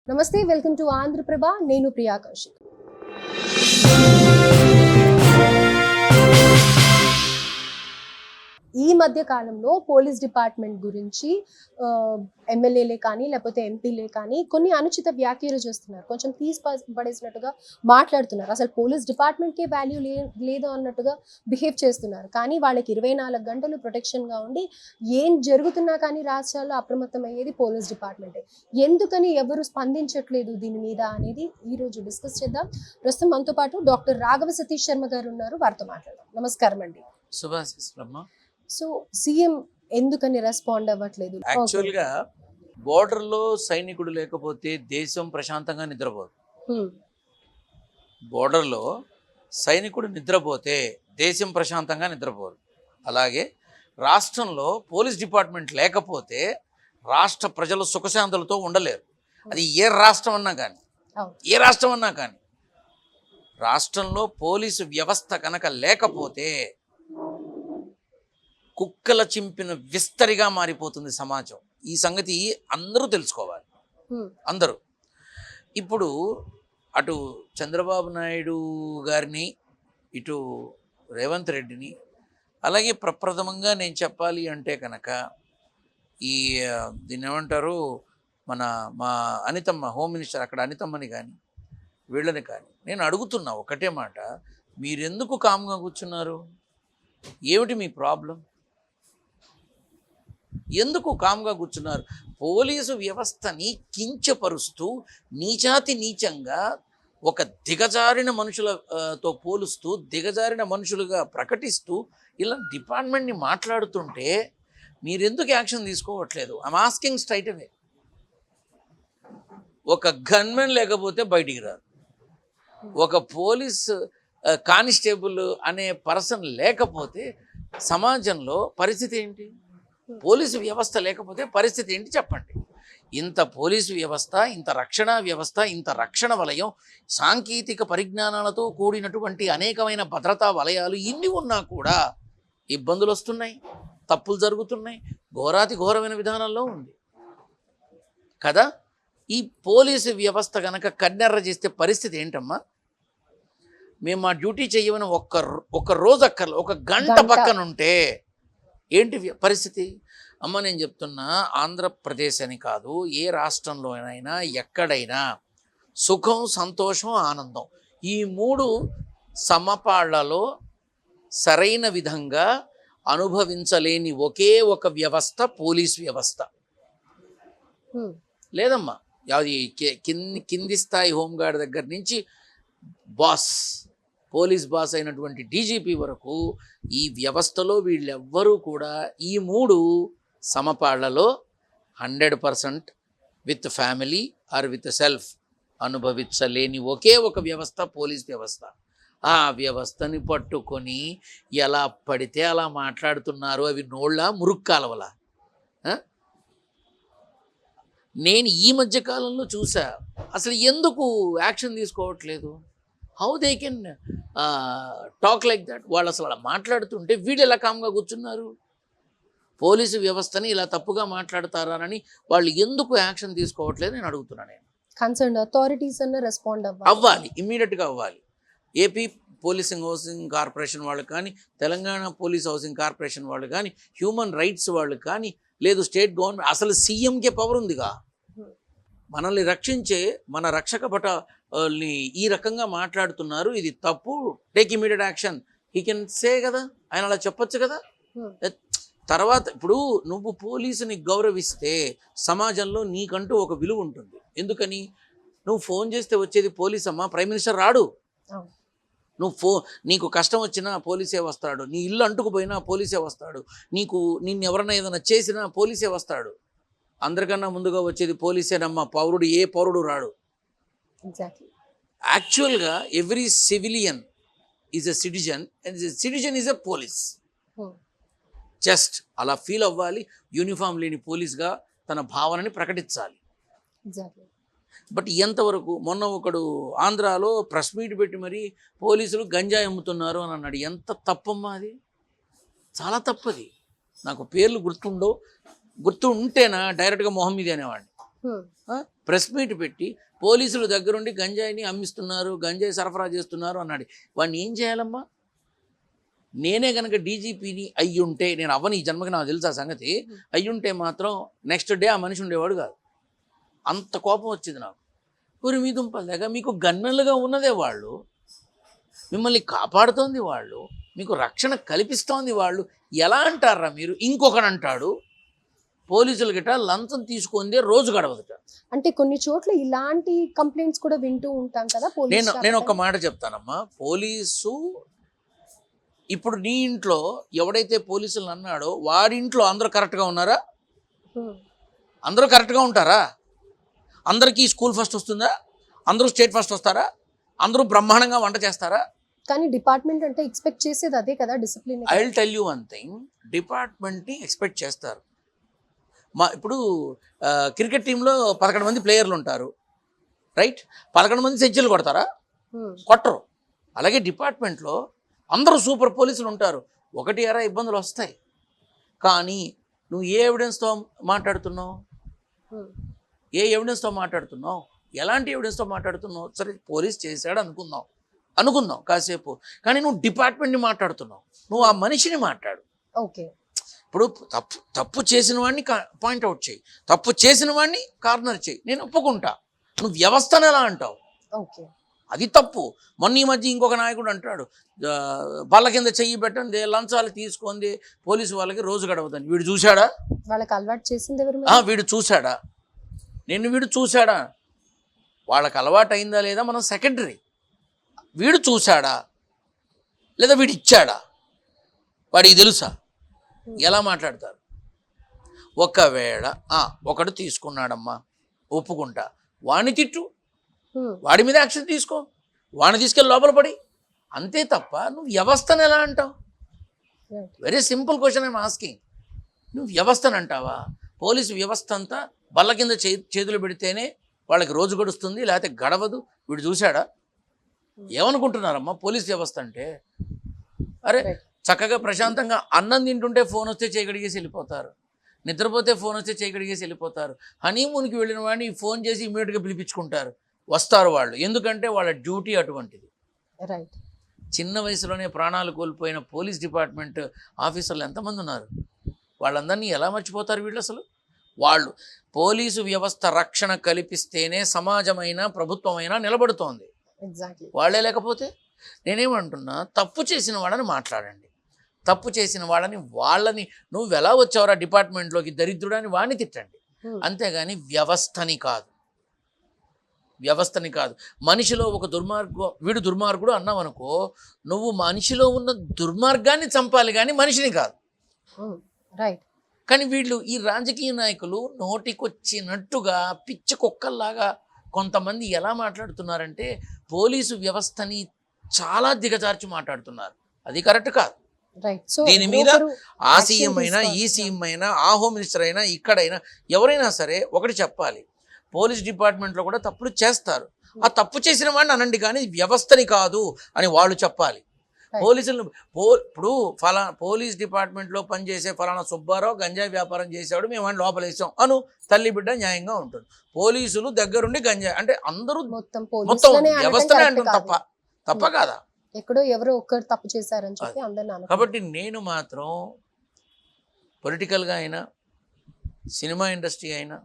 నమస్తే, welcome to Andhraprabha. నేను ప్రియా కౌశిక్. ఈ మధ్య కాలంలో పోలీస్ డిపార్ట్మెంట్ గురించి ఎమ్మెల్యేలే కానీ లేకపోతే ఎంపీలే కానీ కొన్ని అనుచిత వ్యాఖ్యలు చేస్తున్నారు. కొంచెం తీసి పడేసినట్టుగా మాట్లాడుతున్నారు. అసలు పోలీస్ డిపార్ట్మెంట్కే వాల్యూ లేదు అన్నట్టుగా బిహేవ్ చేస్తున్నారు. కానీ వాళ్ళకి 24 గంటలు ప్రొటెక్షన్గా ఉండి ఏం జరుగుతున్నా కానీ రాష్ట్రాల్లో అప్రమత్తమయ్యేది పోలీస్ డిపార్ట్మెంటే. ఎందుకని ఎవరు స్పందించట్లేదు దీని మీద అనేది ఈరోజు డిస్కస్ చేద్దాం. ప్రస్తుతం మనతో పాటు డాక్టర్ రాఘవ సతీష్ శర్మ గారు ఉన్నారు. వారితో మాట్లాడదాం. నమస్కారం అండి. శుభాశిస్సులమ్మా. సో సీఎం ఎందుకని రెస్పాండ్ అవ్వట్లేదు? యాక్చువల్గా బోర్డర్లో సైనికుడు లేకపోతే దేశం ప్రశాంతంగా నిద్రపోదు. బోర్డర్లో సైనికుడు నిద్రపోతే దేశం ప్రశాంతంగా నిద్రపోదు. అలాగే రాష్ట్రంలో పోలీస్ డిపార్ట్మెంట్ లేకపోతే రాష్ట్ర ప్రజలు సుఖశాంతులతో ఉండలేరు. అది ఏ రాష్ట్రం అన్నా కానీ రాష్ట్రంలో పోలీసు వ్యవస్థ కనుక లేకపోతే కుక్కల చింపిన విస్తరిగా మారిపోతుంది సమాజం. ఈ సంగతి అందరూ తెలుసుకోవాలి. అందరూ ఇప్పుడు అటు చంద్రబాబు నాయుడు గారిని, ఇటు రేవంత్ రెడ్డిని, అలాగే ప్రప్రథమంగా నేను చెప్పాలి అంటే కనుక దీన్ని ఏమంటారు, మా అనితమ్మ హోమ్ మినిస్టర్, అక్కడ అనితమ్మని కానీ వీళ్ళని కానీ నేను అడుగుతున్నా ఒకటే మాట, మీరెందుకు కామ్గా కూర్చున్నారు? ఏమిటి మీ ప్రాబ్లం? ఎందుకు కామ్గా కూర్చున్నారు? పోలీసు వ్యవస్థని కించపరుస్తూ నీచాతి నీచంగా ఒక దిగజారిన మనుషులతో పోలుస్తూ దిగజారిన మనుషులుగా ప్రకటిస్తూ ఇలా డిపార్ట్మెంట్ని మాట్లాడుతుంటే మీరెందుకు యాక్షన్ తీసుకోవట్లేదు? ఐమ్ ఆస్కింగ్ స్ట్రైట్ అవే. ఒక గన్మెన్ లేకపోతే బయటికి రాదు. ఒక పోలీస్ కానిస్టేబుల్ అనే పర్సన్ లేకపోతే సమాజంలో పరిస్థితి ఏంటి? పోలీసు వ్యవస్థ లేకపోతే పరిస్థితి ఏంటి చెప్పండి. ఇంత పోలీసు వ్యవస్థ, ఇంత రక్షణ వ్యవస్థ, ఇంత రక్షణ వలయం, సాంకేతిక పరిజ్ఞానాలతో కూడినటువంటి అనేకమైన భద్రతా వలయాలు ఇన్ని ఉన్నా కూడా ఇబ్బందులు వస్తున్నాయి, తప్పులు జరుగుతున్నాయి, ఘోరాతి ఘోరమైన విధానంలో ఉంది కదా. ఈ పోలీసు వ్యవస్థ కనుక కన్నెర్ర చేస్తే పరిస్థితి ఏంటమ్మా? మేము మా డ్యూటీ చేయమని ఒక్క రోజు అక్కర్లేదు, ఒక గంట పక్కన ఉంటే ఏంటి పరిస్థితి? అమ్మ నేను చెప్తున్నా, ఆంధ్రప్రదేశ్ అని కాదు, ఏ రాష్ట్రంలోనైనా ఎక్కడైనా సుఖం, సంతోషం, ఆనందం ఈ మూడు సమపాళ్లలో సరైన విధంగా అనుభవించలేని ఒకే ఒక వ్యవస్థ పోలీస్ వ్యవస్థ. లేదమ్మా, అది కింది స్థాయి హోంగార్డ్ దగ్గర నుంచి పోలీస్ బాస్ అయినటువంటి డీజీపీ వరకు ఈ వ్యవస్థలో వీళ్ళెవ్వరూ కూడా ఈ మూడు సమపాళ్లలో 100% with family or with self అనుభవించలేని ఒకే ఒక వ్యవస్థ పోలీస్ వ్యవస్థ. ఆ వ్యవస్థని పట్టుకొని ఎలా పడితే అలా మాట్లాడుతున్నారు. అవి నోళ్ళ మురుక్కాలవలా. నేను ఈ మధ్య కాలంలో చూసా, అసలు ఎందుకు యాక్షన్ తీసుకోవట్లేదు? How they can talk like that? వాళ్ళు అసలు అలా మాట్లాడుతుంటే వీళ్ళు ఎలా కామ్గా కూర్చున్నారు? పోలీసు వ్యవస్థని ఇలా తప్పుగా మాట్లాడతారని వాళ్ళు ఎందుకు యాక్షన్ తీసుకోవట్లేదు నేను అడుగుతున్నాను. నేను కన్సర్న్ అథారిటీస్ అన్న రెస్పాండ్ అవ్వాలి, ఇమ్మీడియట్గా అవ్వాలి. ఏపీ పోలీసింగ్ హౌసింగ్ కార్పొరేషన్ వాళ్ళు కానీ, తెలంగాణ పోలీస్ హౌసింగ్ కార్పొరేషన్ వాళ్ళు కానీ, హ్యూమన్ రైట్స్ వాళ్ళు కానీ, లేదు స్టేట్ గవర్నమెంట్, అసలు సీఎంకే పవర్ ఉందిగా. మనల్ని రక్షించే మన రక్షక భటుల్ని ఈ రకంగా మాట్లాడుతున్నారు, ఇది తప్పు, take immediate action he can say కదా. ఆయన అలా చెప్పొచ్చు కదా. తర్వాత ఇప్పుడు నువ్వు పోలీసుని గౌరవిస్తే సమాజంలో నీకంటూ ఒక విలువ ఉంటుంది. ఎందుకని? నువ్వు ఫోన్ చేస్తే వచ్చేది పోలీస్ అమ్మా, ప్రైమ్ మినిస్టర్ రాడు. నీకు కష్టం వచ్చినా పోలీసే వస్తాడు, నీ ఇల్లు అంటుకుపోయినా పోలీసే వస్తాడు, నిన్ను ఎవరైనా ఏదైనా చేసినా పోలీసే వస్తాడు. అందరికన్నా ముందుగా వచ్చేది పోలీసేనమ్మా, పౌరుడు ఏ పౌరుడు రాడు. యాక్చువల్గా every civilian is a citizen and citizen is a police. Just అలా ఫీల్ అవ్వాలి, యూనిఫామ్ లేని పోలీస్గా తన భావనని ప్రకటించాలి. బట్ ఎంతవరకు? మొన్న ఒకడు ఆంధ్రాలో ప్రెస్ మీట్ పెట్టి మరి పోలీసులు గంజాయి అమ్ముతున్నారు అని అన్నాడు. ఎంత తప్పమ్మా అది, చాలా తప్పది. నాకు పేర్లు గుర్తు ఉంటేనా డైరెక్ట్గా మొహం మీద అనేవాడిని. ప్రెస్ మీట్ పెట్టి పోలీసులు దగ్గరుండి గంజాయిని అమ్మిస్తున్నారు, గంజాయి సరఫరా చేస్తున్నారు అన్నాడు. వాడిని ఏం చేయాలమ్మా? నేనే కనుక డీజీపీని అయ్యుంటే, నేను అవ్వని ఈ జన్మకి నాకు తెలుసు ఆ సంగతి, అయ్యుంటే మాత్రం నెక్స్ట్ డే ఆ మనిషి ఉండేవాడు కాదు. అంత కోపం వచ్చింది నాకు. ఊరి మీ దుంపలేక మీకు గన్నెలుగా ఉన్నదే వాళ్ళు, మిమ్మల్ని కాపాడుతోంది వాళ్ళు, మీకు రక్షణ కల్పిస్తోంది వాళ్ళు. ఎలా అంటారా మీరు? ఇంకొకడు అంటాడు పోలీసుల గిట లంచం తీసుకుందే రోజు గడవదుట. అంటే కొన్ని చోట్ల ఇలాంటి కంప్లైంట్స్ కూడా వింటూ ఉంటాం కదా. నేను ఒక మాట చెప్తానమ్మా. పోలీసు ఇప్పుడు నీ ఇంట్లో ఎవడైతే పోలీసులు అన్నాడో వాడి ఇంట్లో అందరూ కరెక్ట్గా ఉన్నారా? అందరూ కరెక్ట్గా ఉంటారా? అందరికీ స్కూల్ ఫస్ట్ వస్తుందా? అందరూ స్టేట్ ఫస్ట్ వస్తారా? అందరూ బ్రహ్మాండంగా వంట చేస్తారా? కానీ డిపార్ట్మెంట్ అంటే ఎక్స్పెక్ట్ చేసేది అదే కదా, discipline. I will tell you one thing, డిపార్ట్మెంట్ని ఎక్స్పెక్ట్ చేస్తారు. ఇప్పుడు క్రికెట్ టీంలో 11 మంది ప్లేయర్లు ఉంటారు, రైట్? 11 మంది సెంచరీలు కొడతారా? కొట్టరు. అలాగే డిపార్ట్మెంట్లో అందరూ సూపర్ పోలీసులు ఉంటారు, 1-2 ఇబ్బందులు వస్తాయి. కానీ నువ్వు ఏ ఎవిడెన్స్తో మాట్లాడుతున్నావు? ఏ ఎవిడెన్స్తో మాట్లాడుతున్నావు? ఎలాంటి ఎవిడెన్స్తో మాట్లాడుతున్నావు? సరే పోలీస్ చేశాడు అనుకుందాం కాసేపు, కానీ నువ్వు డిపార్ట్మెంట్ని మాట్లాడుతున్నావు, నువ్వు ఆ మనిషిని మాట్లాడు. ఓకే. ఇప్పుడు తప్పు చేసిన వాడిని పాయింట్అవుట్ చేయి, తప్పు చేసిన వాడిని కార్నర్ చేయి, నేను ఒప్పుకుంటా. నువ్వు వ్యవస్థను ఎలా అంటావు? ఓకే, అది తప్పు. మొన్న ఈ మధ్య ఇంకొక నాయకుడు అంటాడు, బల్ల కింద చెయ్యి పెట్టండి, లంచాలు తీసుకుంది పోలీసు వాళ్ళకి రోజు గడవదని. వీడు చూశాడా? వాళ్ళకి అలవాటు చేసింది ఎవరు? వీడు చూశాడా? వీడు చూశాడా? వాళ్ళకి అలవాటు అయిందా లేదా మనం సెకండరీ. వీడు చూశాడా లేదా వీడు ఇచ్చాడా? వాడికి తెలుసా? ఎలా మాట్లాడతారు? ఒకవేళ ఒకడు తీసుకున్నాడమ్మా, ఒప్పుకుంటా, వాడిని తిట్టు, వాడి మీద యాక్షన్ తీసుకో, వాడిని తీసుకెళ్ళి లోపల పడి, అంతే తప్ప నువ్వు వ్యవస్థను ఎలా అంటావు? Very simple question I'm asking. నువ్వు వ్యవస్థను అంటావా? పోలీసు వ్యవస్థ అంతా బల్ల కింద చేతులు పెడితేనే వాళ్ళకి రోజు గడుస్తుంది, లేకపోతే గడవదు. వీడు చూశాడా? ఏమనుకుంటున్నారమ్మా పోలీస్ వ్యవస్థ అంటే? అరే చక్కగా ప్రశాంతంగా అన్నం తింటుంటే ఫోన్ వస్తే చేయగడిగేసి వెళ్ళిపోతారు, నిద్రపోతే ఫోన్ వస్తే చేయగడిగేసి వెళ్ళిపోతారు, హనీమూన్కి వెళ్ళిన వాడిని ఫోన్ చేసి ఇమ్మీడియట్గా పిలిపించుకుంటారు, వస్తారు వాళ్ళు. ఎందుకంటే వాళ్ళ డ్యూటీ అటువంటిది. రైట్. చిన్న వయసులోనే ప్రాణాలు కోల్పోయిన పోలీస్ డిపార్ట్మెంట్ ఆఫీసర్లు ఎంతమంది ఉన్నారు? వాళ్ళందరినీ ఎలా మర్చిపోతారు వీళ్ళు? అసలు వాళ్ళు పోలీసు వ్యవస్థ రక్షణ కల్పిస్తేనే సమాజమైనా ప్రభుత్వమైనా నిలబడుతోంది. ఎగ్జాక్ట్లీ. వాళ్ళే లేకపోతే నేనేమంటున్నా, తప్పు చేసిన వాళ్ళని మాట్లాడండి, తప్పు చేసిన వాళ్ళని నువ్వు ఎలా వచ్చావురా డిపార్ట్మెంట్లోకి దరిద్రుడని వాడిని తిట్టండి, అంతేగాని వ్యవస్థని కాదు. మనిషిలో ఒక వీడు దుర్మార్గుడు అన్నావు అనుకో, నువ్వు మనిషిలో ఉన్న దుర్మార్గాన్ని చంపాలి కానీ మనిషిని కాదు. రైట్. కానీ వీళ్ళు ఈ రాజకీయ నాయకులు నోటికొచ్చినట్టుగా పిచ్చి కుక్కల్లాగా కొంతమంది ఎలా మాట్లాడుతున్నారంటే పోలీసు వ్యవస్థని చాలా దిగజార్చి మాట్లాడుతున్నారు. అది కరెక్ట్ కాదు. దీని మీద ఆ సీఎం అయినా, ఈ సీఎం అయినా, ఆ హోమ్ మినిస్టర్ అయినా, ఇక్కడైనా ఎవరైనా సరే ఒకటి చెప్పాలి, పోలీస్ డిపార్ట్మెంట్లో కూడా తప్పులు చేస్తారు, ఆ తప్పు చేసిన వాడిని అనండి కానీ వ్యవస్థని కాదు అని వాళ్ళు చెప్పాలి. పోలీసులు ఇప్పుడు పోలీస్ డిపార్ట్మెంట్లో పనిచేసే ఫలానా సుబ్బారావు గంజాయి వ్యాపారం చేశాడు, మేము వాడిని లోపలేసాం అను, తల్లి బిడ్డ న్యాయంగా ఉంటుంది. పోలీసులు దగ్గరుండి గంజాయి అంటే అందరూ మొత్తం వ్యవస్థనే అంటారు. తప్ప కాదా? ఎక్కడో ఎవరో ఒక్కరు తప్పు చేశారని చెప్పి అందరిని. కాబట్టి నేను మాత్రం పొలిటికల్గా అయినా, సినిమా ఇండస్ట్రీ అయినా,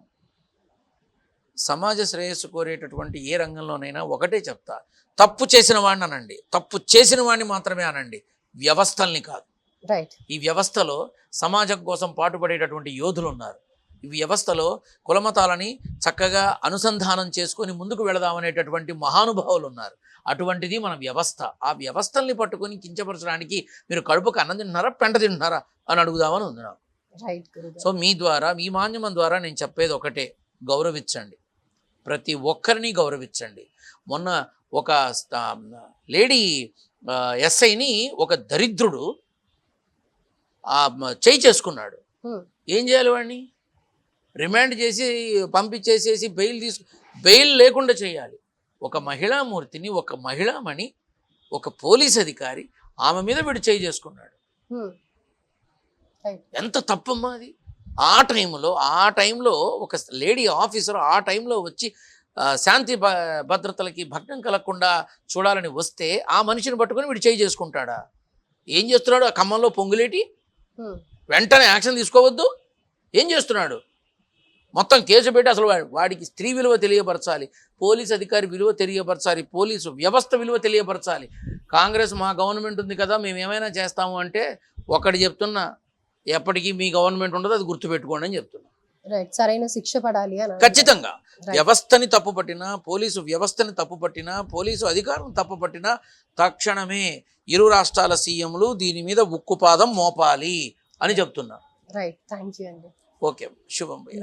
సమాజ శ్రేయస్సు కోరేటటువంటి ఏ రంగంలోనైనా ఒకటే చెప్తా, తప్పు చేసిన వాడిని అనండి, తప్పు చేసిన వాడిని మాత్రమే అనండి, వ్యవస్థల్ని కాదు. రైట్. ఈ వ్యవస్థలో సమాజం కోసం పాటుపడేటటువంటి యోధులు ఉన్నారు. ఈ వ్యవస్థలో కులమతాలని చక్కగా అనుసంధానం చేసుకొని ముందుకు వెళదామనేటటువంటి మహానుభావులు ఉన్నారు. అటువంటిది మన వ్యవస్థ. ఆ వ్యవస్థల్ని పట్టుకొని కించపరచడానికి మీరు కడుపుకు అన్నం తింటున్నారా, పెంట తింటున్నారా అని అడుగుదామని ఉంది నాకు. సో మీ మాధ్యమం ద్వారా నేను చెప్పేది ఒకటే, గౌరవించండి, ప్రతి ఒక్కరిని గౌరవించండి. మొన్న ఒక లేడీ ఎస్ఐని ఒక దరిద్రుడు చేయి చేసుకున్నాడు. ఏం చేయాలి? వాడిని రిమాండ్ చేసి పంపించేసేసి బెయిల్ లేకుండా చేయాలి. ఒక మహిళామూర్తిని, ఒక మహిళామణి, ఒక పోలీస్ అధికారి, ఆమె మీద వీడు చేయి చేసుకున్నాడు. ఎంత తప్పమ్మా అది! ఆ టైంలో ఒక లేడీ ఆఫీసర్ ఆ టైంలో వచ్చి శాంతి భద్రతలకి భగ్నం కలగకుండా చూడాలని వస్తే ఆ మనిషిని పట్టుకొని వీడు చేయి చేసుకుంటాడా? ఏం చేస్తున్నాడు? ఆ ఖమ్మంలో పొంగులేటి వెంటనే యాక్షన్ తీసుకోవద్దు. ఏం చేస్తున్నాడు? మొత్తం కేసు పెట్టి అసలు వాడికి స్త్రీ విలువ తెలియపరచాలి, పోలీస్ అధికారి విలువ తెలియపరచాలి, పోలీసు వ్యవస్థ విలువ తెలియపరచాలి. కాంగ్రెస్ మా గవర్నమెంట్ ఉంది కదా, మేము ఏమైనా చేస్తాము అంటే ఒకటి చెప్తున్నా, ఎప్పటికీ మీ గవర్నమెంట్ ఉండదు, అది గుర్తుపెట్టుకోండి అని చెప్తున్నా. రైట్, సరైన శిక్ష పడాలి అని ఖచ్చితంగా వ్యవస్థని తప్పుపట్టినా, పోలీసు వ్యవస్థని తప్పుపట్టినా, పోలీసు అధికారులను తప్పుపట్టినా తక్షణమే ఇరు రాష్ట్రాల సీఎంలు దీని మీద ఉక్కుపాదం మోపాలి అని చెప్తున్నా. రైట్, థ్యాంక్ యూ అండి. ఓకే, శుభం భయ్యా.